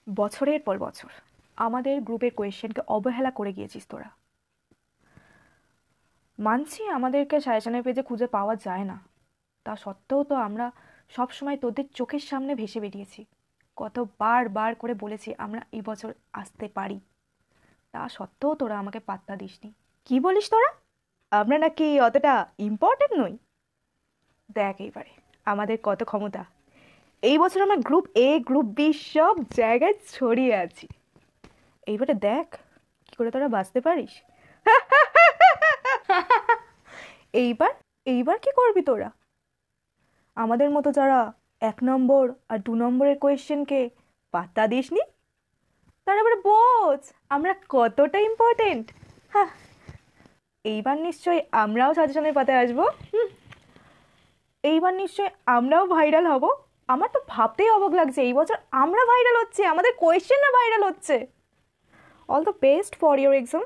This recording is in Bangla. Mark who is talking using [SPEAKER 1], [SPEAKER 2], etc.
[SPEAKER 1] বছরের পর বছর আমাদের গ্রুপের কোয়েশ্চেনকে অবহেলা করে গিয়েছিস তোরা। মানছি আমাদেরকে সাজেশনের পেজে খুঁজে পাওয়া যায় না, তা সত্ত্বেও তো আমরা সব সময় তোদের চোখের সামনে ভেসে বেরিয়েছি। কতবার বার করে বলেছি আমরা এই বছর আসতে পারি, তা সত্ত্বেও তোরা আমাকে পাত্তা দিসনি। কি বলিস তোরা, আমরা নাকি অতটা ইম্পর্টেন্ট নই? দেখ এইবারে আমাদের কত ক্ষমতা। এই বছর আমরা গ্রুপ এ গ্রুপ বি সব জায়গায় ছড়িয়ে আছি। এইবারে দেখ কি করে তোরা বাঁচতে পারিস। এইবার এইবার কি করবি তোরা? আমাদের মতো যারা 1 নম্বর আর 2 নম্বরের কোয়েশ্চেনকে পাত্তা দিসনি, তারা এবারে বোঝ আমরা কতটা ইম্পর্টেন্ট। হ্যাঁ, এইবার নিশ্চয়ই আমরাও সাজেশনের পাতায় আসবো। এইবার নিশ্চয়ই আমরাও ভাইরাল হব। আমার তো ভাবতেই অবাক লাগছে এই বছর আমরা ভাইরাল হচ্ছে, আমাদের কোয়েশ্চেনরা ভাইরাল হচ্ছে। All the best for your exam.